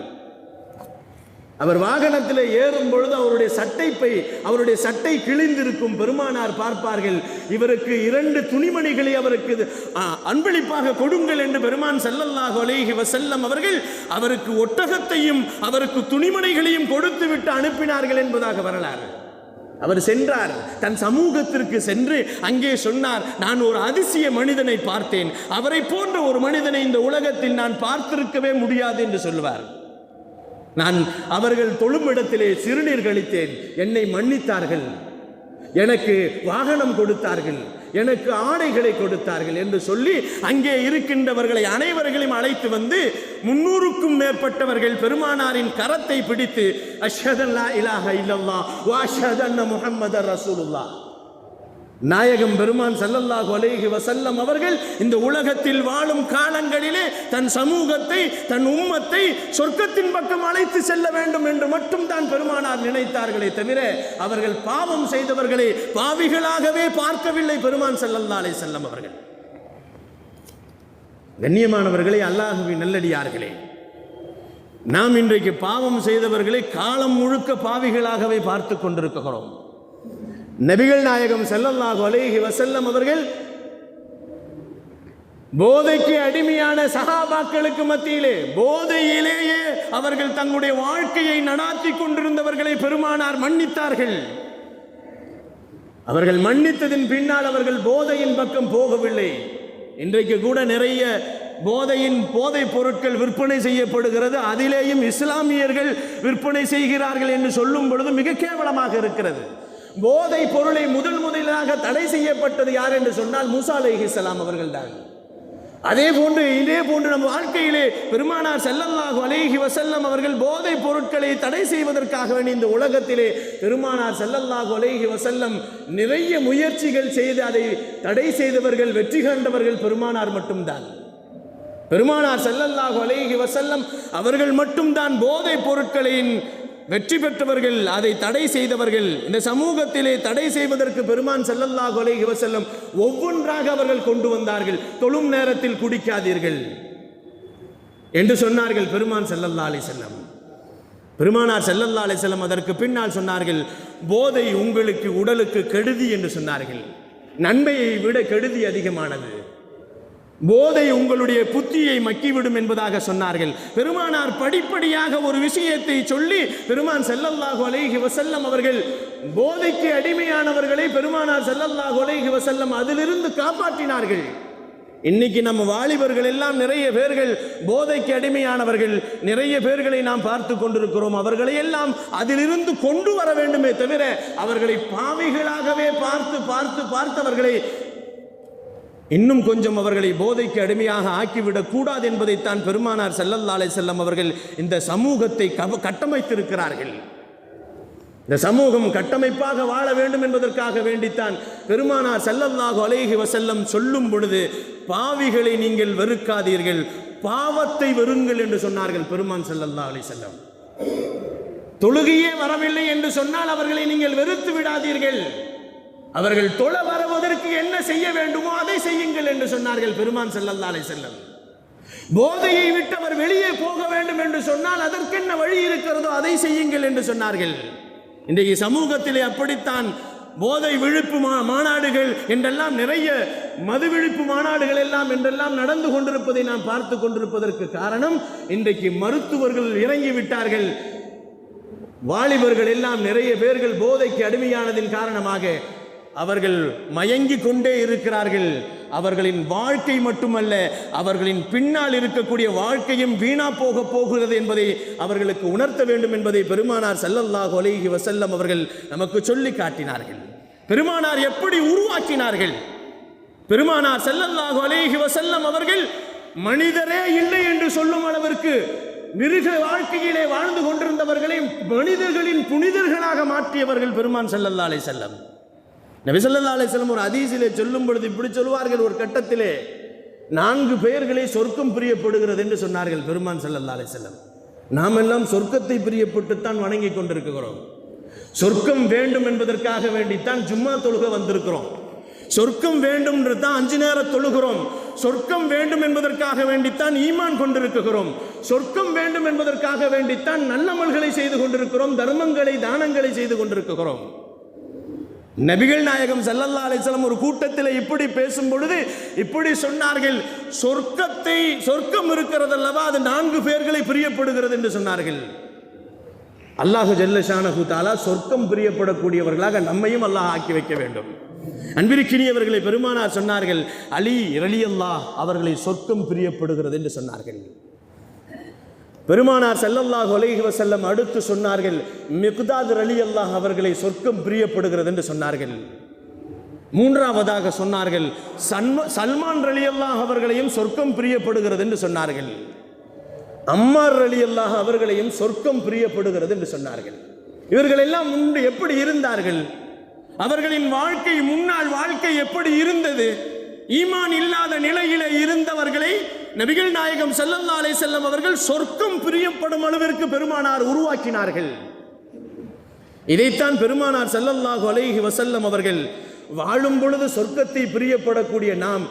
அவர் வாகனத்தில் ஏறும் பொழுது அவருடைய சட்டை கிழிந்திருக்கும். பெருமானார் பார்ப்பார்கள், இவருக்கு 2 துணிமணிகளை அவருக்கு அன்பளிப்பாக கொடுங்கள் என்று பெருமான் ஸல்லல்லாஹு அலைஹி வஸல்லம் அவர்கள் அவருக்கு ஒட்டகத்தையும் அவருக்கு துணிமணிகளையும் கொடுத்து விட்டு அனுப்பினார்கள் என்பதாக வரலாறு. அவர் சென்றார், தன் சமூகத்திற்கு சென்று அங்கே சொன்னார், நான் ஒரு அதிசய மனிதனை பார்த்தேன், அவரை போன்ற ஒரு மனிதனை இந்த உலகத்தில் நான் பார்த்திருக்கவே முடியாது என்று சொல்லுவார். நான் அவர்கள் தொழும் இடத்திலே சிறுநீர் கழித்தேன், என்னை மன்னித்தார்கள், எனக்கு வாகனம் கொடுத்தார்கள், எனக்கு ஆடைகளை கொடுத்தார்கள் என்று சொல்லி அங்கே இருக்கின்றவர்களை அனைவர்களையும் அழைத்து வந்து 300க்கும் மேற்பட்டவர்கள் பெருமானாரின் கரத்தை பிடித்து அஷ்ஹது அல்லா இலாஹ இல்லல்லாஹ் வ அஷ்ஹது அன்ன முஹம்மதர் ரசூலுல்லாஹ், நாயகம் பெருமான் ஸல்லல்லாஹு அலைஹி வஸல்லம் அவர்கள் இந்த உலகத்தில் வாழும் காலங்களிலே தன் சமூகத்தை, தன் உம்மத்தை சொர்க்கத்தின் பக்கம் அழைத்து செல்ல வேண்டும் என்று மட்டும் தான் பெருமானார் நினைத்தார்களே தவிர அவர்கள் பாவம் செய்தவர்களை பாவிகளாகவே பார்க்கவில்லை பெருமான் ஸல்லல்லாஹு அலைஹி வஸல்லம் அவர்கள். கண்ணியமானவர்களே, அல்லாஹ்வின் நல்லடியார்களே, நாம் இன்றைக்கு பாவம் செய்தவர்களை காலம் முழுக்க பாவிகளாகவே பார்த்து கொண்டிருக்கிறோம். நபிகள் நாயகம் ஸல்லல்லாஹு அலைஹி வஸல்லம் அவர்கள் போதைக்கு அடிமையான சஹாபாக்களுக்கு மத்தியிலே போதையிலேயே அவர்கள் தங்களுடைய வாழ்க்கையை நடாத்தி கொண்டிருந்தவர்களை பெருமானார் மன்னித்தார்கள். அவர்கள் மன்னித்ததின் பின்னால் அவர்கள் போதையின் பக்கம் போகவில்லை. இன்றைக்கு கூட நிறைய போதைப் பொருட்கள் விற்பனை செய்யப்படுகிறது, அதிலேயும் இஸ்லாமியர்கள் விற்பனை செய்கிறார்கள் என்று சொல்லும் பொழுது மிக கேவலமாக இருக்கிறது. போதை பொருளை முதலாக தடை செய்யப்பட்டது யார் என்று சொன்னால் மூசா அலைஹிஸ்ஸலாம் அவர்கள் தான். இதே போன்று நம் வாழ்க்கையிலே பெருமானார் ஸல்லல்லாஹு அலைஹி வஸல்லம் அவர்கள் போதை பொருட்களை தடை செய்வதற்காக வேண்டி இந்த உலகத்திலே பெருமானார் ஸல்லல்லாஹு அலைஹி வஸல்லம் நிறைய முயற்சிகள் செய்து அதை தடை செய்தவர்கள், வெற்றி கண்டவர்கள் பெருமானார் மட்டும்தான். பெருமானார் ஸல்லல்லாஹு அலைஹி வஸல்லம் அவர்கள் மட்டும்தான் போதை பொருட்களின் வெற்றி பெற்றவர்கள், அதை தடை செய்தவர்கள். இந்த சமூகத்திலே தடை செய்வதற்கு பெருமான் ஸல்லல்லாஹு அலைஹி வஸல்லம் ஒவ்வொன்றாக அவர்கள் கொண்டு வந்தார்கள். தொழும் நேரத்தில் குடிக்காதீர்கள் என்று சொன்னார்கள் பெருமான் ஸல்லல்லாஹு அலைஹி வஸல்லம். பெருமானார் ஸல்லல்லாஹு அலைஹி வஸல்லம் அதற்கு பின்னால் சொன்னார்கள், போதை உங்களுக்கு உடலுக்கு கெடுதி என்று சொன்னார்கள். நன்மையை விட கெடுதி அதிகமானது. போதை உங்களுடைய புத்தியை மக்கிவிடும் என்பதாக சொன்னார்கள். பெருமானார் படிப்படியாக ஒரு விஷயத்தை சொல்லி பெருமான் ஸல்லல்லாஹு அலைஹி வஸல்லம் அவர்கள் போதைக்கு அடிமையானவர்களை பெருமானார் ஸல்லல்லாஹு அலைஹி வஸல்லம் அதிலிருந்து காப்பாற்றினார்கள். இன்னைக்கு நம்ம வாலிபர்கள் எல்லாம் நிறைய பேர்கள் போதைக்கு அடிமையானவர்கள், நிறைய பேர்களை நாம் பார்த்து கொண்டிருக்கிறோம். அவர்களை எல்லாம் அதிலிருந்து கொண்டு வர வேண்டுமே தவிர அவர்களை பாவிகளாகவே பார்த்தவர்களை இன்னும் கொஞ்சம் அவர்களை போதைக்கு அடிமையாக ஆக்கிவிடக் கூடாது என்பதைத்தான் பெருமானார் ஸல்லல்லாஹு அலைஹி வஸல்லம் அவர்கள் இந்த சமூகத்தை கட்டமைத்திருக்கிறார்கள். இந்த சமூகம் கட்டமைப்பாக வாழ வேண்டும் என்பதற்காக வேண்டித்தான் பெருமானார் ஸல்லல்லாஹு அலைஹி வஸல்லம் சொல்லும் பொழுது பாவிகளை நீங்கள் வெறுக்காதீர்கள், பாவத்தை வெறுங்கள் என்று சொன்னார்கள் பெருமான் ஸல்லல்லாஹு அலைஹி வஸல்லம். தொழுகையே வரவில்லை என்று சொன்னால் அவர்களை நீங்கள் வெறுத்து விடாதீர்கள், அவர்கள் தொழ வருவதற்கு என்ன செய்ய வேண்டுமோ அதை செய்யுங்கள் என்று சொன்னார்கள் பெருமான் ஸல்லல்லாஹு அலைஹி வஸல்லம். போதையை விட்டு அவர் வெளியே போக வேண்டும் என்று சொன்னால் அதற்கென்ன வழி இருக்கிறதோ அதை செய்யுங்கள் என்று சொன்னார்கள். இன்றைக்கு சமூகத்திலே அப்படித்தான் போதை விழிப்பு மாநாடுகள் என்றெல்லாம், நிறைய மது விழிப்பு மாநாடுகள் எல்லாம் என்றெல்லாம் நடந்து கொண்டிருப்பதை நாம் பார்த்து கொண்டிருப்பதற்கு காரணம் இன்றைக்கு மருத்துவர்கள் இறங்கிவிட்டார்கள். வாலிபர்கள் எல்லாம் நிறைய பேர்கள் போதைக்கு அடிமையானதின் காரணமாக அவர்கள் மயங்கி கொண்டே இருக்கிறார்கள். அவர்களின் வாழ்க்கை மட்டுமல்ல, அவர்களின் பின்னால் இருக்கக்கூடிய வாழ்க்கையும் வீணா போகிறது என்பதை அவர்களுக்கு உணர்த்த வேண்டும் என்பதை பெருமானார் ஸல்லல்லாஹு அலைஹி வஸல்லம் அவர்கள் நமக்கு சொல்லி காட்டினார்கள். பெருமானார் எப்படி உருவாக்கினார்கள்? பெருமானார் ஸல்லல்லாஹு அலைஹி வஸல்லம் அவர்கள் மனிதரே இல்லை என்று சொல்லும் அளவிற்கு மிருக வாழ்க்கையிலே வாழ்ந்து கொண்டிருந்தவர்களை மனிதர்களின் புனிதர்களாக மாற்றியவர்கள் பெருமான் ஸல்லல்லாஹு அலைஹி வஸல்லம். நபி ஸல்லல்லாஹு அலைஹி வஸல்லம் ஒரு ஹதீஸிலே சொல்லும் பொழுது இப்படி சொல்வார்கள், ஒரு கட்டத்திலே 4 பெயர்களை சொர்க்கம் பிரியப்படுகிறது என்று சொன்னார்கள் பெருமான் ஸல்லல்லாஹு அலைஹி வஸல்லம். நாம் எல்லாம் சொர்க்கத்தை பிரியப்பட்டுத்தான் வணங்கி கொண்டிருக்கிறோம். சொர்க்கம் வேண்டும் என்பதற்காக வேண்டித்தான் ஜும்மா தொழுக வந்திருக்கிறோம். சொர்க்கம் வேண்டும் என்று தான் 5 நேரம் தொழுகிறோம். சொர்க்கம் வேண்டும் என்பதற்காக வேண்டித்தான் ஈமான் கொண்டிருக்கிறோம். சொர்க்கம் வேண்டும் என்பதற்காக வேண்டித்தான் நல்லமல்களை செய்து கொண்டிருக்கிறோம், தர்மங்களை தானங்களை செய்து கொண்டிருக்கிறோம். நபிகள் நாயகம் ஸல்லல்லாஹு அலைஹி வஸல்லம் ஒரு கூட்டத்தில் இப்படி பேசும் பொழுது இப்படி சொன்னார்கள், சொர்க்கம் இருக்கிறது அல்லவா, அது 4 பேர்களை பிரியப்படுகிறது என்று சொன்னார்கள். அல்லாஹு ஜல்ல ஷானஹு தஆலா சொர்க்கம் பிரியப்படக்கூடியவர்களாக நம்மையும் அல்லாஹ் ஆக்கி வைக்க வேண்டும். அன்பிற்கினியவர்களை பெருமானார் சொன்னார்கள், அலி ரலியல்லாஹ் அவர்களை சொர்க்கம் பிரியப்படுகிறது என்று சொன்னார்கள். பெருமானார் ஸல்லல்லாஹு அலைஹி வஸல்லம் அடுத்து சொன்னார்கள், மிக்தாத் ரலியல்லாஹ் அவர்களை சொர்க்கம் பிரியப்படுகிறது என்று சொன்னார்கள். மூன்றாவதாக சொன்னார்கள், சல்மான் ரலியல்லாஹ் அவர்களையும் சொர்க்கம் பிரியப்படுகிறது என்று சொன்னார்கள். அம்மார் ரலியல்லாஹ் அவர்களையும் சொர்க்கம் பிரியப்படுகிறது என்று சொன்னார்கள். இவர்கள் எல்லாம் முன்பு எப்படி இருந்தார்கள்? அவர்களின் வாழ்க்கை, முன்னாள் வாழ்க்கை எப்படி இருந்தது? ஈமான் இல்லாத நிலையிலே இருந்தவர்களை நபிகள் நாயகம் ஸல்லல்லாஹு அலைஹி வஸல்லம் அவர்கள் சொர்க்கம் பிரியப்படும் அளவிற்கு பெருமானார் உருவாக்கினார்கள். இதைத்தான் பெருமானார் ஸல்லல்லாஹு அலைஹி வஸல்லம் அவர்கள் வாழும் பொழுது சொர்க்கத்தை பிரியப்படக்கூடிய நாம்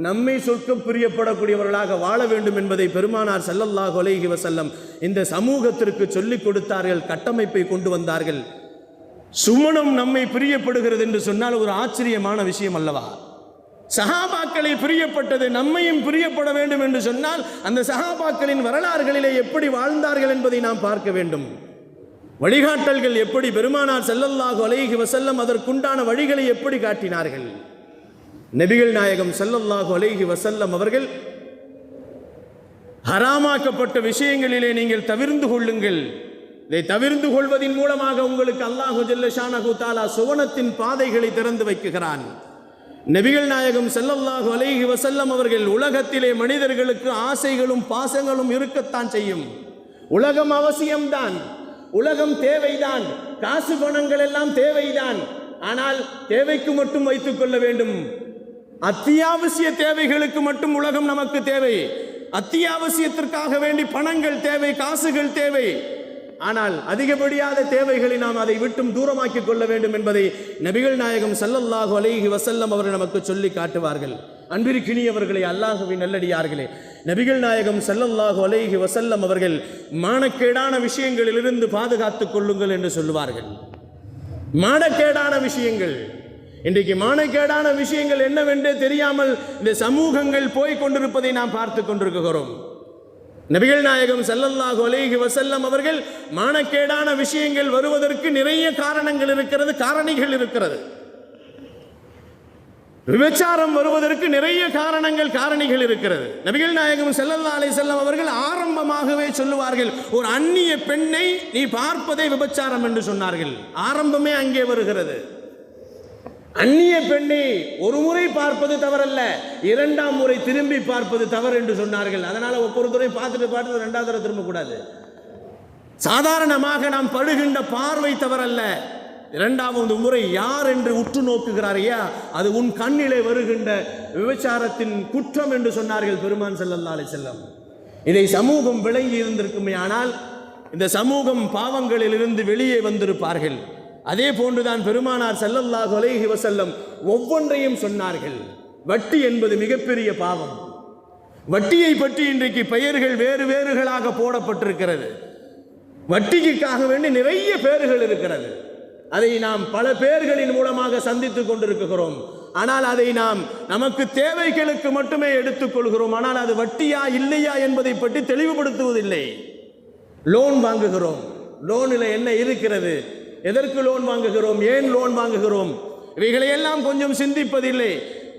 நம்மை சொர்க்கம் பிரியப்படக்கூடியவர்களாக வாழ வேண்டும் என்பதை பெருமானார் ஸல்லல்லாஹு அலைஹி வஸல்லம் இந்த சமூகத்திற்கு சொல்லிக் கொடுத்தார்கள், கட்டமைப்பை கொண்டு வந்தார்கள். சுமணம் நம்மை பிரியப்படுகிறது என்று சொன்னால் ஒரு ஆச்சரியமான விஷயம் அல்லவா? சஹாபாக்களை பிரியப்பட்டது நம்மையும் பிரியப்பட வேண்டும் என்று சொன்னால் அந்த சஹாபாக்களின் வரலாறுகளிலே எப்படி வாழ்ந்தார்கள் என்பதை நாம் பார்க்க வேண்டும். வழிகாட்டல்கள் எப்படி, பெருமானார் ஸல்லல்லாஹு அலைஹி வஸல்லம் அதற்குண்டான வழிகளை எப்படி காட்டினார்கள்? நபிகள் நாயகம் ஸல்லல்லாஹு அலைஹி வஸல்லம் அவர்கள் ஹராமாக்கப்பட்ட விஷயங்களிலே நீங்கள் தவிர்ந்து கொள்ளுங்கள், இதை தவிர்ந்து கொள்வதின் மூலமாக உங்களுக்கு அல்லாஹு ஜல்ல ஷானஹு தஆலா சுவனத்தின் பாதைகளை திறந்து வைக்குகிறான். நபிகள் நாயகம் ஸல்லல்லாஹு அலைஹி வஸல்லம் அவர்கள் உலகத்திலே மனிதர்களுக்கு ஆசைகளும் பாசங்களும் இருக்கத்தான் செய்யும். உலகம் அவசியம்தான், உலகம் தேவைதான், காசு பணங்கள் எல்லாம் தேவைதான். ஆனால் தேவைக்கு மட்டும் வைத்துக் கொள்ள வேண்டும். அத்தியாவசிய தேவைகளுக்கு மட்டும் உலகம் நமக்கு தேவை. அத்தியாவசியத்திற்காக வேண்டி பணங்கள் தேவை, காசுகள் தேவை. ஆனால் அதிகப்படியாத தேவைகளை நாம் அதை விட்டும் தூரமாக்கிக் கொள்ள வேண்டும் என்பதை நபிகள் நாயகம் ஸல்லல்லாஹு அலைஹி வஸல்லம் அவர்கள் நமக்கு சொல்லி காட்டுவார்கள். அன்பிற்கினியவர்களே, அல்லாஹ்வின் நல்லடியார்களே, நபிகள் நாயகம் ஸல்லல்லாஹு அலைஹி வஸல்லம் அவர்கள் மானக்கேடான விஷயங்களிலிருந்து பாதுகாத்துக் கொள்ளுங்கள் என்று சொல்லுவார்கள். மானக்கேடான விஷயங்கள், இன்றைக்கு மானக்கேடான விஷயங்கள் என்னவென்றே தெரியாமல் இந்த சமூகங்கள் போய் கொண்டிருப்பதை நாம் பார்த்து கொண்டிருக்கிறோம். நபிகள் நாயகம் ஸல்லல்லாஹு அலைஹி வஸல்லம் அவர்கள் மானக்கேடான விஷயங்கள் வருவதற்கு நிறைய காரணங்கள் இருக்கிறது, காரணிகள் இருக்கிறது. விபச்சாரம் வருவதற்கு நிறைய காரணங்கள், காரணிகள் இருக்கிறது. நபிகள் நாயகம் ஸல்லல்லாஹு அலைஹி வஸல்லம் அவர்கள் ஆரம்பமாகவே சொல்லுவார்கள், ஒரு அந்நிய பெண்ணை நீ பார்ப்பதே விபச்சாரம் என்று சொன்னார்கள். ஆரம்பமே அங்கே வருகிறது. அந்நிய பெண்ணை ஒரு முறை பார்ப்பது தவறல்ல, 2ஆம் முறை திரும்பி பார்ப்பது தவறு என்று சொன்னார்கள். அதனால ஒவ்வொரு துறை பார்த்துட்டு 2வது தடவை திரும்ப கூடாது. சாதாரணமாக நாம் படுகின்ற பார்வை தவறல்ல, 2வது முறை யார் என்று உற்று நோக்குகிறாரையா அது உன் கண்ணிலே வருகின்ற விபச்சாரத்தின் குற்றம் என்று சொன்னார்கள் பெருமான் ஸல்லல்லாஹு அலைஹி வஸல்லம். இதை சமூகம் விளங்கி இருந்திருக்குமே ஆனால் இந்த சமூகம் பாவங்களில் இருந்து வெளியே வந்திருப்பார்கள். அதே போன்றுதான் பெருமானார் ஸல்லல்லாஹு அலைஹி வஸல்லம் ஒவ்வொன்றையும் சொன்னார்கள். வட்டி என்பது மிகப்பெரிய பாவம். வட்டியை பற்றி இன்றைக்கு பெயர்கள் வேறு வேறுகளாக போடப்பட்டிருக்கிறது. வட்டிக்காக வேண்டி நிறைய பெயர்கள் இருக்கிறது. அதை நாம் பல பெயர்களின் மூலமாக சந்தித்துக் கொண்டிருக்கிறோம். ஆனால் அதை நாம் நமக்கு தேவைகளுக்கு மட்டுமே எடுத்துக்கொள்கிறோம். ஆனால் அது வட்டியா இல்லையா என்பதை பற்றி தெளிவுபடுத்துவதில்லை. லோன் வாங்குகிறோம், லோனில் என்ன இருக்கிறது, எதற்கு லோன் வாங்குகிறோம், ஏன் லோன் வாங்குகிறோம், இவைகளையெல்லாம் கொஞ்சம் சிந்திப்பதில்லை.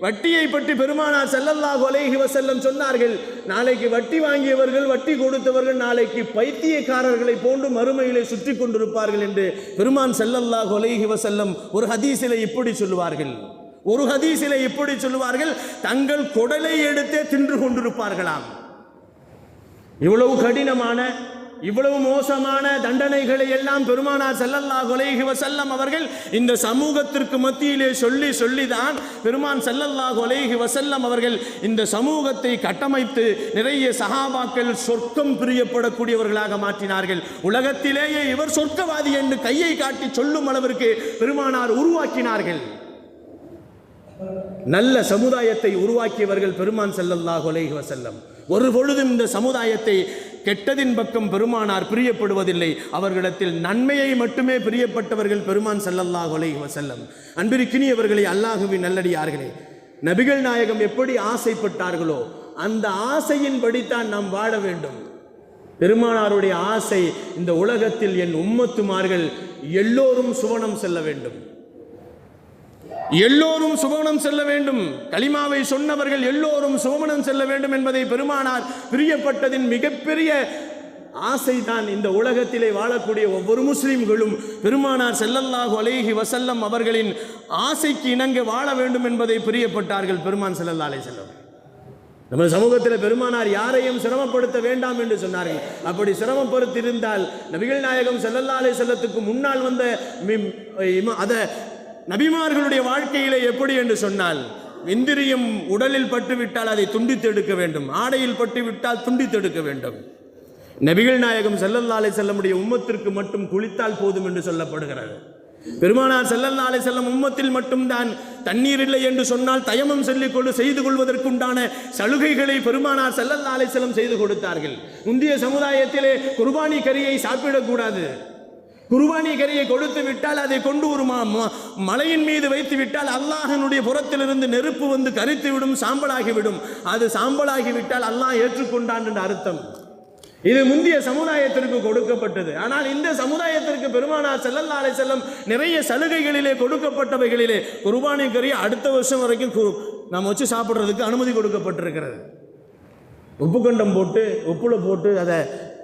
வட்டியை பற்றி பெருமானார் ஸல்லல்லாஹு அலைஹி வஸல்லம் சொன்னார்கள், நாளைக்கு வட்டி வாங்கியவர்கள், வட்டி கொடுத்தவர்கள் நாளைக்கு பைத்தியக்காரர்களை போன்று மறுமையிலே சுற்றி கொண்டிருப்பார்கள் என்று பெருமான் ஸல்லல்லாஹு அலைஹி வஸல்லம் ஒரு ஹதீஸிலே இப்படி சொல்லுவார்கள். ஒரு ஹதீஸிலே இப்படி சொல்லுவார்கள், தங்கள் குடலை எடுத்தே தின்று கொண்டிருப்பார்களாம். இவ்வளவு கடினமான, இவ்வளவு மோசமான தண்டனைகளை எல்லாம் பெருமானார் ஸல்லல்லாஹு அலைஹி வஸல்லம் அவர்கள் இந்த சமூகத்திற்கு மத்தியிலே சொல்லிதான் பெருமான் ஸல்லல்லாஹு அலைஹி வஸல்லம் அவர்கள் இந்த சமூகத்தை கட்டமைத்து நிறைய சஹாபாக்கள் சொர்க்கம் பிரியப்படக்கூடியவர்களாக மாற்றினார்கள். உலகத்திலேயே இவர் சொர்க்கவாதி என்று கையை காட்டி சொல்லும் அளவிற்கு பெருமானார் உருவாக்கினார்கள். நல்ல சமுதாயத்தை உருவாக்கியவர்கள் பெருமான் ஸல்லல்லாஹு அலைஹி வஸல்லம். ஒரு பொழுதும் இந்த சமுதாயத்தை கெட்டதின் பக்கம் பெருமானார் பிரியப்படுவதில்லை. அவர்களிடத்தில் நன்மையை மட்டுமே பிரியப்பட்டவர்கள் பெருமான் ஸல்லல்லாஹு அலைஹி வஸல்லம். அன்பிற்கினியவர்களே, அல்லாஹ்வின் நல்லடியார்களே, நபிகள் நாயகம் எப்படி ஆசைப்பட்டார்களோ அந்த ஆசையின்படித்தான் நாம் வாழ வேண்டும். பெருமானாருடைய ஆசை, இந்த உலகத்தில் என் உம்மத்துமார்கள் எல்லோரும் சுவனம் செல்ல வேண்டும், எல்லோரும் சுவனம் செல்ல வேண்டும். கலிமாவை சொன்னவர்கள் எல்லோரும் சுவனம் செல்ல வேண்டும் என்பதை பெருமானார் பிரியப்பட்டதின் மிகப்பெரிய ஆசைதான் இந்த உலகத்திலே வாழக்கூடிய ஒவ்வொரு முஸ்லிம்களும் பெருமானார் ஸல்லல்லாஹு அலைஹி வஸல்லம் அவர்களின் ஆசைக்கு இணங்க வாழ வேண்டும் என்பதை பிரியப்பட்டார்கள் பெருமான் ஸல்லல்லாஹு அலைஹி வஸல்லம். நம்ம சமூகத்தில் பெருமானார் யாரையும் சிரமப்படுத்த வேண்டாம் என்று சொன்னார்கள். அப்படி சிரமப்படுத்தியிருந்தால் நபிகள் நாயகம் ஸல்லல்லாஹு அலைஹி வஸல்லத்துக்கு முன்னால் வந்த நபிமார்களுடைய வாழ்க்கையிலே எப்படி என்று சொன்னால், இந்திரியம் உடலில் பட்டுவிட்டால் அதை துண்டித்தெடுக்க வேண்டும், ஆடையில் பட்டுவிட்டால் துண்டித்தெடுக்க வேண்டும். நபிகள் நாயகம் ஸல்லல்லாஹு அலைஹி வஸல்லமுடைய உம்மத்திற்கு மட்டும் குளித்தால் போதும் என்று சொல்லப்படுகிறது. பெருமானார் ஸல்லல்லாஹு அலைஹி வஸல்லம் உம்மத்தில் மட்டும்தான் தண்ணீர் இல்லை என்று சொன்னால் தயமம் செய்து கொள்வதற்குண்டான சலுகைகளை பெருமானார் ஸல்லல்லாஹு அலைஹி வஸல்லம் செய்து கொடுத்தார்கள். முந்தைய சமுதாயத்திலே குர்பானி கரியை சாப்பிடக்கூடாது. குர்பானி கரியை கொடுத்து விட்டால் அதை கொண்டு ஒரு மலையின் மீது வைத்து விட்டால் அல்லாஹ்வினுடைய புறத்திலிருந்து நெருப்பு வந்து கரித்துவிடும், சாம்பலாகிவிடும். அது சாம்பலாகிவிட்டால் அல்லாஹ் ஏற்றுக்கொண்டான் என்று அர்த்தம். இது முந்தைய சமுதாயத்திற்கு கொடுக்கப்பட்டது. ஆனால் இந்த சமுதாயத்திற்கு பெருமானார் ஸல்லல்லாஹு அலைஹி வஸல்லம் நிறைய சலுகைகளிலே கொடுக்கப்பட்டவைகளிலே குர்பானி கறி அடுத்த வருஷம் வரைக்கும் நாம் வச்சு சாப்பிட்றதுக்கு அனுமதி கொடுக்கப்பட்டிருக்கிறது. உப்புக்கண்டம் போட்டு உப்புல போட்டு அதை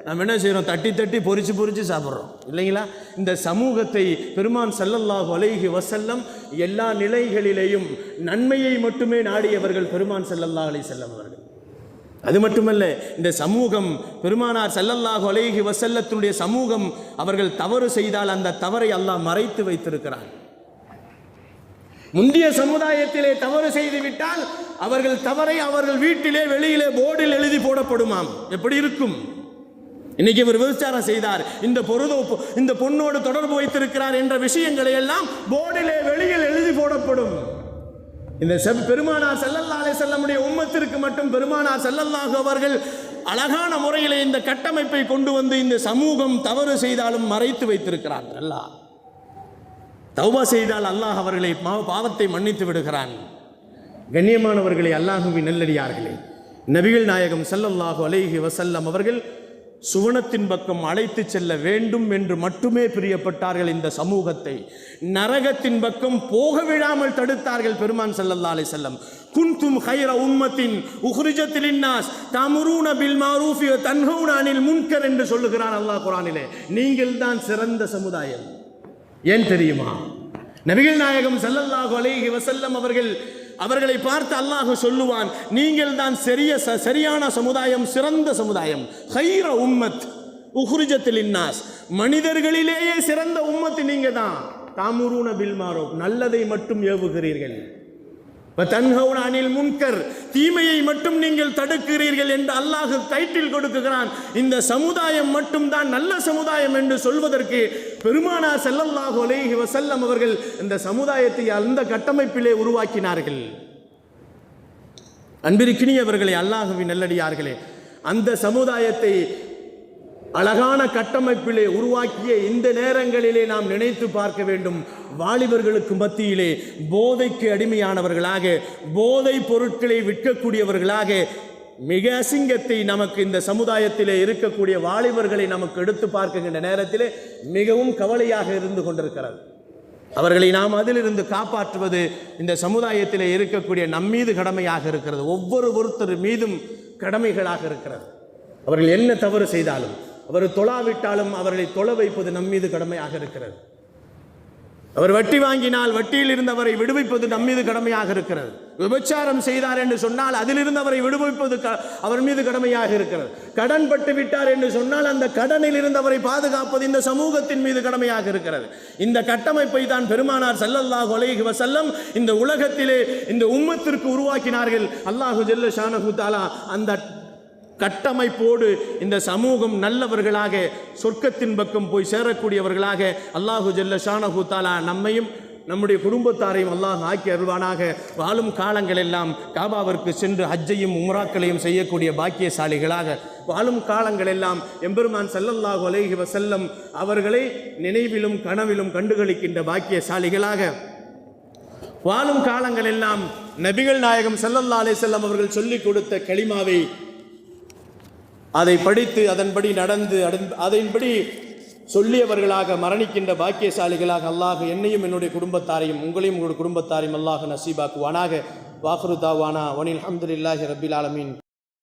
நாம் என்ன செய்கிறோம், தட்டி தட்டி பொறிச்சு சாப்பிட்றோம் இல்லைங்களா? இந்த சமூகத்தை பெருமான் ஸல்லல்லாஹு அலைஹி வஸல்லம் எல்லா நிலைகளிலேயும் நன்மையை மட்டுமே நாடியவர்கள் பெருமான் ஸல்லல்லாஹு அலைஹி வஸல்லம் அவர்கள். அது மட்டுமல்ல, இந்த சமூகம் பெருமானார் ஸல்லல்லாஹு அலைஹி வஸல்லத்தினுடைய சமூகம் அவர்கள் தவறு செய்தால் அந்த தவறை அல்லாஹ் மறைத்து வைத்திருக்கிறார். முந்தைய சமுதாயத்திலே தவறு செய்து விட்டால் அவர்கள் தவறை அவர்கள் வீட்டிலே வெளியிலே போர்டில் எழுதி போடப்படுமாம். எப்படி இருக்கும்? இன்னைக்கு இவர் விபச்சாரம் செய்தார், இந்த பொண்ணோடு தொடர்பு வைத்திருக்கிறார் என்ற விஷயங்களை எல்லாம் போர்டிலே வெளியில் எழுதி போடப்படும். இந்த பெருமானார் ஸல்லல்லாஹு அலைஹி வஸல்லமுடைய உம்மத்திற்கு மட்டும் பெருமானார் ஸல்லல்லாஹு அவர்கள் அழகான முறையில் இந்த கட்டமைப்பை கொண்டு வந்து இந்த சமூகம் தவறு செய்தாலும் மறைத்து வைத்திருக்கிறார். அல்லாஹ் தௌபா செய்தால் அல்லாஹ் அவர்களை பாவத்தை மன்னித்து விடுகிறான். கண்ணியமானவர்களே, அல்லாஹ்வின் நல்லடியார்களே, நபிகள் நாயகம் ஸல்லல்லாஹு அலைஹி வஸல்லம் அவர்கள் சுவனத்தின் பக்கம் அழைத்து செல்ல வேண்டும் என்று மட்டுமே பிரியப்பட்டார்கள். இந்த சமூகத்தை நரகத்தின் பக்கம் போக விடாமல் தடுத்தார்கள் பெருமான் ஸல்லல்லாஹு அலைஹி வஸல்லம். குன்தும் கைர உம்மத்தின் உஹ்ரிஜத் லின்னாஸ் தஅமுரூன பில் மஅரூஃபி வ தன்ஹவுன அனில் முன்கர் என்று சொல்லுகிறான் அல்லாஹ் குர்ஆனிலே. நீங்கள் தான் சிறந்த சமுதாயம். ஏன் தெரியுமா? நபிகள் நாயகம் ஸல்லல்லாஹு அலைஹி வஸல்லம் அவர்களை பார்த்து அல்லாஹ் சொல்லுவான், நீங்கள் தான் சரியான சமுதாயம், சிறந்த சமுதாயம். கைர உம்மத் உஹ்ரிஜத் லின்னாஸ், மனிதர்களிலேயே சிறந்த உம்மத் நீங்க தான். தஅமுரூன பில் மஅரூஃப், நல்லதை மட்டும் ஏவுகிறீர்கள். தன்ஹவுன அனில் முன்கர், தீமையை மட்டும் நீங்கள் தடுக்கிறீர்கள் என்று அல்லாஹ் டைட்டில் கொடுக்குகிறான். இந்த சமுதாயம் மட்டும்தான் நல்ல சமுதாயம் என்று சொல்வதற்கு பெருமானார் ஸல்லல்லாஹு அலைஹி வஸல்லம் அவர்கள் இந்த சமுதாயத்தை அந்த கட்டமைப்பிலே உருவாக்கினார்கள். அன்பிற்கினியவர்களே, அல்லாஹ்வின் நல்லடியார்களே, அந்த சமுதாயத்தை அழகான கட்டமைப்பிலே உருவாக்கிய இந்த நேரங்களிலே நாம் நினைத்து பார்க்க வேண்டும். வாலிபர்களுக்கு மத்தியிலே போதைக்கு அடிமையானவர்களாக, போதை பொருட்களை விற்கக்கூடியவர்களாக, மிக அசிங்கத்தை நமக்கு இந்த சமுதாயத்திலே இருக்கக்கூடிய வாலிபர்களை நமக்கு எடுத்து பார்க்கின்ற நேரத்திலே மிகவும் கவலையாக இருந்து கொண்டிருக்கிறது. அவர்களை நாம் அதிலிருந்து காப்பாற்றுவது இந்த சமுதாயத்திலே இருக்கக்கூடிய நம்மீது கடமையாக இருக்கிறது. ஒருத்தர் மீதும் கடமைகளாக இருக்கிறது. அவர்கள் என்ன தவறு செய்தாலும், அவர் தொழாவிட்டாலும் அவர்களை தொழ வைப்பது நம்மீது கடமையாக இருக்கிறது. அவர் வட்டி வாங்கினால் வட்டியில் இருந்தவரை விடுவிப்பது நம்மீது கடமையாக இருக்கிறது. விபச்சாரம் செய்தார் என்று சொன்னால் அதிலிருந்து அவரை விடுவிப்பது அவர் மீது கடமையாக இருக்கிறது. கடன் பட்டு விட்டார் என்று சொன்னால் அந்த கடனில் இருந்து அவரை பாதுகாப்பது இந்த சமூகத்தின் மீது கடமையாக இருக்கிறது. இந்த கட்டமைப்பை தான் பெருமானார் ஸல்லல்லாஹு அலைஹி வஸல்லம் இந்த உலகத்திலே இந்த உம்மத்திற்கு உருவாக்கினார்கள். அல்லாஹு ஜல்ல ஷானஹு தஆலா அந்த கட்டமைப்போடு இந்த சமூகம் நல்லவர்களாக சொர்க்கத்தின் பக்கம் போய் சேரக்கூடியவர்களாக அல்லாஹு ஜல்ல ஷானஹு தஆலா நம்மையும் நம்முடைய குடும்பத்தாரையும் அல்லாஹ் ஆக்கி அருள்வானாக. வாழும் காலங்கள் எல்லாம் காபாவிற்கு சென்று ஹஜ்ஜையும் உம்ராக்களையும் செய்யக்கூடிய பாக்கியசாலிகளாக, வாழும் காலங்கள் எல்லாம் எம்பெருமான் ஸல்லல்லாஹு அலைஹி வஸல்லம் அவர்களை நினைவிலும் கனவிலும் கண்டுகளிக்கின்ற பாக்கியசாலிகளாக, வாழும் காலங்கள் எல்லாம் நபிகள் நாயகம் ஸல்லல்லாஹு அலைஹி வஸல்லம் அவர்கள் சொல்லிக் கொடுத்த கலிமாவை அதை படித்து அதன்படி நடந்து அதன்படி சொல்லியவர்களாக மரணிக்கின்ற பாக்கியசாலிகளாக அல்லாஹ் என்னையும் என்னுடைய குடும்பத்தாரையும் உங்களையும் உங்களுடைய குடும்பத்தாரையும் அல்லாஹ் நசீபாக்குவானாக. வாஹ்ரு தாவானா வனில் அல்ஹம்துலில்லாஹி ரப்பில் ஆலமீன்.